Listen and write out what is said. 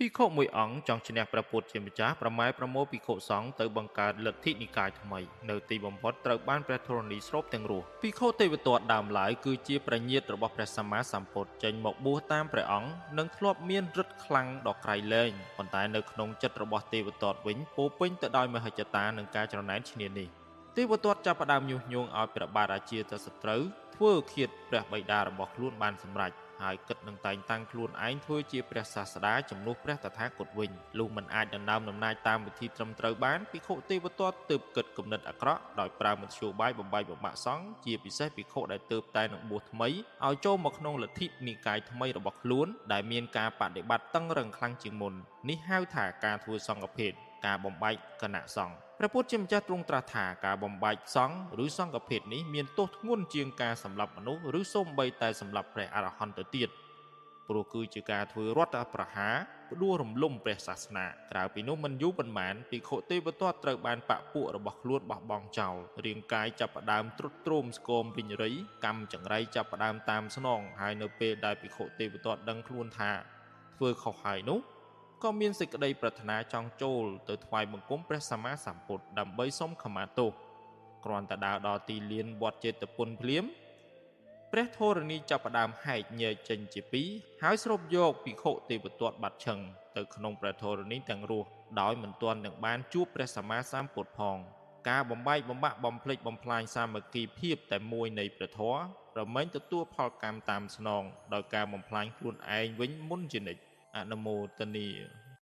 ភិក្ខុមួយអង្គចង់ឈ្នះព្រះពុទ្ធជាម្ចាស់ប្រម៉ែប្រមូលភិក្ខុសង្ឃទៅបង្កើតលទ្ធិនិកាយថ្មីនៅទីបំផុតត្រូវបានព្រះធរណីស្រូបទាំងរស់ភិក្ខុទេវទត្តដើមឡើយគឺជាប្រញាតរបស់ព្រះសម្មាសម្ពុទ្ធចេញមកបួសតាមព្រះអង្គនិងធ្លាប់មានឫទ្ធិខ្លាំងដល់ក្រៃលែងប៉ុន្តែនៅក្នុងចិត្តរបស់ទេវទត្តវិញពោពេញទៅដោយមហិច្ឆតានិងការច្រណែនឈ្នានីសទេវទត្តចាប់ផ្ដើមញុះញង់ឲ្យព្រះបាទអាជាទៅសត្រូវធ្វើឃាតព្រះបិតារបស់ខ្លួនបានសម្រេចហើយគិតនឹងតែងតាំងខ្លួនឯងធ្វើជាព្រះសាស្តាជំនួសព្រះតថាគតវិញលុះមិនអាចដណ្ដើមអំណាចតាមវិធីត្រឹមត្រូវបានភិក្ខុទេវទត្តទើបគិតគំនិតអាក្រក់ដោយប្រើមធ្យោបាយបំបែកបំបាក់សង្ឃជាពិសេសភិក្ខុដែលទើបតែនឹងបួសថ្មីឲ្យចូលមកក្នុងលទ្ធិនិកាយថ្មីរបស់ខ្លួនដែលមានការបដិបត្តិតឹងរឹងខ្លាំងជាងមុននេះហៅថាការធ្វើសង្ឃភេទការបំបែកគណៈសង្ឃព្រះពុទ្ធជាម្ចាស់ទ្រង់ត្រាស់ថាការបំបែកសង្ឃឬសង្ឃភេទនេះមានទោសធ្ងន់ជាងការសម្លាប់មនុស្សឬសូម្បីតែសម្លាប់ព្រះអរហន្តទៅទៀតព្រោះគឺជាការធ្វើរដ្ឋប្រហារផ្ដួលរំលំព្រះសាសនាក្រៅពីនោះមិនយូរប៉ុន្មានភិក្ខុទេវទត្តត្រូវបានបពពួករបស់ខ្លួនបោះបង់ចោលរាងកាយចាប់ផ្ដើមទ្រុឌទ្រោមស្គមវិញរៃកម្មចង្រៃចាប់ផ្ដើមតាមស្នងហើយនៅពេលដែលភិក្ខុទេវទត្តដឹងខ្លួនថាធ្វើខុសហើយនោះក៏មានសេចក្តីប្រាថ្នាចង់ចូលទៅថ្វាយបង្គំព្រះសម្មាសម្ពុទ្ធដើម្បីសុំខមាទោសគ្រាន់តែដើរដល់ទីលានវត្តចេតពុនភ្លាមព្រះធរណីចាប់ផ្ដើមហែកញែកចេញជាពីរហើយស្រូបយកភិក្ខុទេវទត្តបាត់ឈឹងទៅក្នុងព្រះធរណីទាំងរស់ដោយមិនទាន់នឹងបានជួបព្រះសម្មាសម្ពុទ្ធផងការបំបែកបំបាក់បំភ្លេចបំផ្លាញសាមគ្គីភាពតែមួយនៃព្រះធម៌រមែងទទួលផលកម្មតាមស្នងដោយការបំផ្លាញខ្លួនឯងវិញមុនជានិច្ចអនុមោទនា